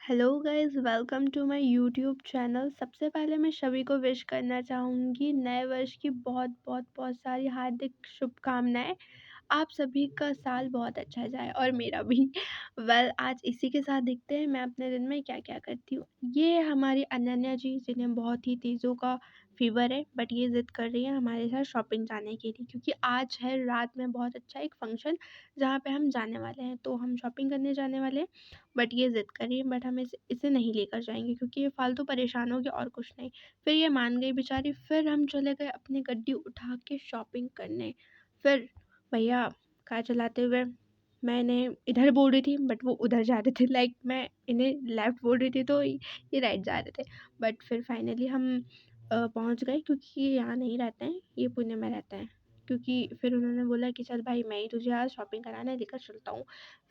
Hello guys, welcome to my YouTube channel. सबसे पहले मैं सभी को विश करना चाहूँगी नए वर्ष की बहुत बहुत बहुत सारी हार्दिक शुभकामनाएं। आप सभी का साल बहुत अच्छा जाए और मेरा भी। आज इसी के साथ देखते हैं मैं अपने दिन में क्या क्या करती हूँ। ये हमारी अनन्या जी, जिन्हें बहुत ही तेज़ों का फीवर है, बट ये ज़िद कर रही है हमारे साथ शॉपिंग जाने के लिए, क्योंकि आज है रात में बहुत अच्छा एक फंक्शन जहाँ पे हम जाने वाले हैं। तो हम शॉपिंग करने जाने वाले हैं, बट ये ज़िद कर रही है, बट हम इसे नहीं लेकर जाएंगे क्योंकि ये फालतू परेशान होगी और कुछ नहीं। फिर ये मान गई बेचारी। फिर हम चले गए अपनी गड्डी उठा के शॉपिंग करने। फिर भैया कार चलाते हुए मैं इन्हें इधर बोल रही थी, बट वो उधर जा रहे थे। लाइक मैं इन्हें लेफ़्ट बोल रही थी तो ये राइट जा रहे थे। बट फिर फाइनली हम पहुँच गए, क्योंकि ये यहाँ नहीं रहते हैं, ये पुणे में रहते हैं। क्योंकि फिर उन्होंने बोला कि चल भाई, मैं ही तुझे आज शॉपिंग कराने लेकर चलता हूँ।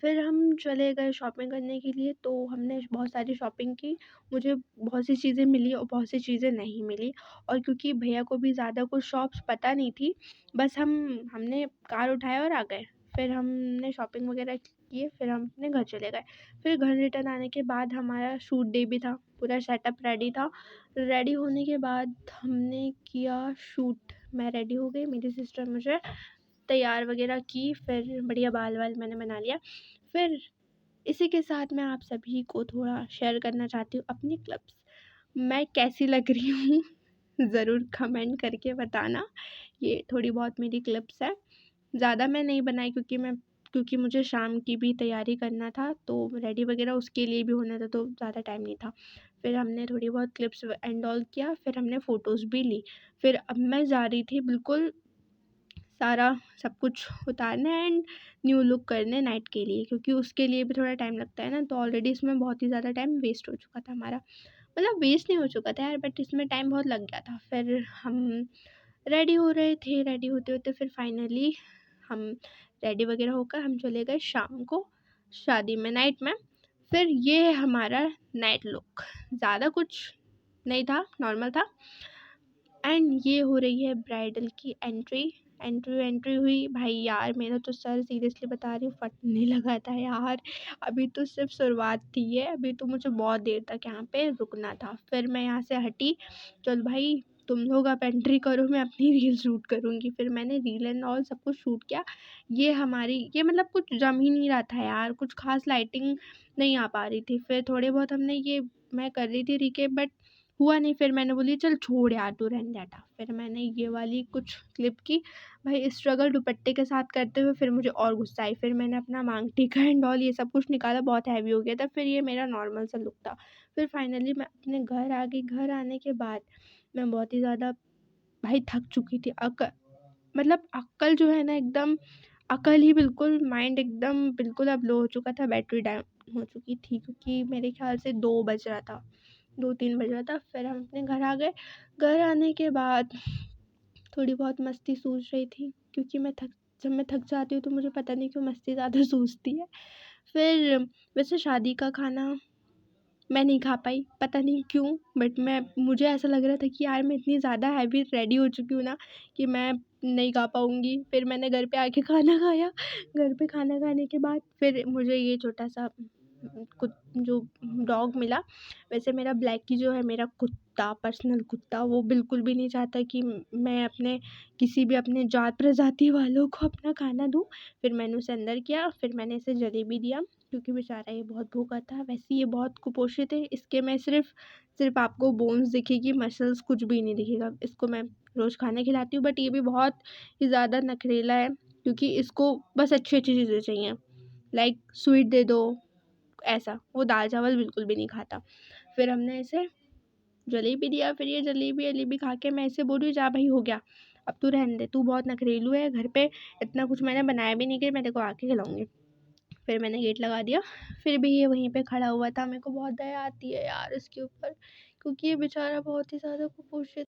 फिर हम चले गए शॉपिंग करने के लिए। तो हमने बहुत सारी शॉपिंग की। मुझे बहुत सी चीज़ें मिली और बहुत सी चीज़ें नहीं मिली। और क्योंकि भैया को भी ज़्यादा कुछ शॉप्स पता नहीं थी, बस हमने कार उठाया और आ गए। फिर हमने शॉपिंग वगैरह किए, फिर हम अपने घर चले गए। फिर घर रिटर्न आने के बाद हमारा शूट डे भी था, पूरा सेटअप रेडी था। रेडी होने के बाद हमने किया शूट। मैं रेडी हो गई, मेरी सिस्टर मुझे तैयार वगैरह की, फिर बढ़िया बाल वाल मैंने बना लिया। फिर इसी के साथ मैं आप सभी को थोड़ा शेयर करना चाहती हूँ अपनी क्लिप्स। मैं कैसी लग रही हूँ ज़रूर कमेंट करके बताना। ये थोड़ी बहुत मेरी क्लिप्स है, ज़्यादा मैं नहीं बनाई क्योंकि मुझे शाम की भी तैयारी करना था, तो रेडी वगैरह उसके लिए भी होना था, तो ज़्यादा टाइम नहीं था। फिर हमने थोड़ी बहुत क्लिप्स एंड ऑल किया, फिर हमने फ़ोटोज़ भी ली। फिर अब मैं जा रही थी बिल्कुल सारा सब कुछ उतारने एंड न्यू लुक करने नाइट के लिए, क्योंकि उसके लिए भी थोड़ा टाइम लगता है ना। तो ऑलरेडी इसमें बहुत ही ज़्यादा टाइम वेस्ट हो चुका था हमारा। मतलब वेस्ट नहीं हो चुका था यार, बट इसमें टाइम बहुत लग गया था। फिर हम रेडी हो रहे थे, रेडी होते-होते फिर फाइनली हम रेडी वगैरह होकर हम चले गए शाम को शादी में, नाइट में। फिर ये है हमारा नाइट लुक। ज़्यादा कुछ नहीं था, नॉर्मल था। एंड ये हो रही है ब्राइडल की एंट्री हुई। भाई यार, मेरा तो सर सीरियसली बता रही हूँ फटने लगा था यार। अभी तो सिर्फ शुरुआत थी है, अभी तो मुझे बहुत देर तक यहाँ पे रुकना था। फिर मैं यहाँ से हटी, चल भाई तुम लोग आप एंट्री करो, मैं अपनी रील शूट करूँगी। फिर मैंने रील एंड ऑल सब कुछ शूट किया। ये मतलब कुछ जम ही नहीं रहा था यार, कुछ खास लाइटिंग नहीं आ पा रही थी। फिर थोड़े बहुत मैं कर रही थी रिकेप, बट हुआ नहीं। फिर मैंने बोली चल छोड़ यार, तू रहने दे हटा। फिर मैंने ये वाली कुछ क्लिप की। भाई स्ट्रगल दुपट्टे के साथ करते हुए फिर मुझे और गुस्सा आई। फिर मैंने अपना मांग टीका एंड ऑल ये सब कुछ निकाला, बहुत हैवी हो गया था। फिर ये मेरा नॉर्मल सा लुक था। फिर फाइनली मैं अपने घर आ गई। घर आने के बाद मैं बहुत ही ज़्यादा भाई थक चुकी थी। मतलब अक्ल जो है ना, एकदम अकल ही बिल्कुल, माइंड एकदम बिल्कुल अब लो हो चुका था, बैटरी डाउन हो चुकी थी, क्योंकि मेरे ख्याल से 2 बज रहा था, 2-3 बज रहा था। फिर हम अपने घर आ गए। घर आने के बाद थोड़ी बहुत मस्ती सूझ रही थी, क्योंकि जब मैं थक जाती हूँ तो मुझे पता नहीं क्यों मस्ती ज़्यादा सूझती है। फिर वैसे शादी का खाना मैं नहीं खा पाई, पता नहीं क्यों, बट मुझे ऐसा लग रहा था कि यार मैं इतनी ज़्यादा हैवी रेडी हो चुकी हूँ ना कि मैं नहीं खा पाऊँगी। फिर मैंने घर पे आके खाना खाया। घर पे खाना खाने के बाद फिर मुझे ये छोटा-सा कुत जो डॉग मिला। वैसे मेरा ब्लैकी जो है, मेरा कुत्ता, पर्सनल कुत्ता, वो बिल्कुल भी नहीं चाहता कि मैं किसी भी अपने जात प्रजाति वालों को अपना खाना दूँ। फिर मैंने उसे अंदर किया, फिर मैंने इसे जलेबी दिया, क्योंकि बेचारा ये बहुत भूखा था। वैसे ये बहुत कुपोषित है, इसके मैं सिर्फ़ आपको बोन्स दिखेगी, मसल्स कुछ भी नहीं दिखेगा। इसको मैं रोज़ खाना खिलाती हूँ, बट ये भी बहुत ही ज़्यादा नखरेला है, क्योंकि इसको बस अच्छी-अच्छी चीज़ें चाहिए। लाइक स्वीट दे दो, ऐसा। वो दाल-चावल बिल्कुल भी नहीं खाता। फिर हमने इसे जलेबी दिया। फिर ये जलेबी-वलेबी खा के मैं इसे बोली जा भई हो गया, अब तू रहने दे, तू बहुत नखरेलू है। घर पे इतना कुछ मैंने बनाया भी नहीं कि मैं तेरे को आके खिलाऊँगी। फिर मैंने गेट लगा दिया। फिर भी ये वहीं पे खड़ा हुआ था। मेरे को बहुत दया आती है यार इसके ऊपर, क्योंकि ये बेचारा बहुत ही ज़्यादा कुपोषित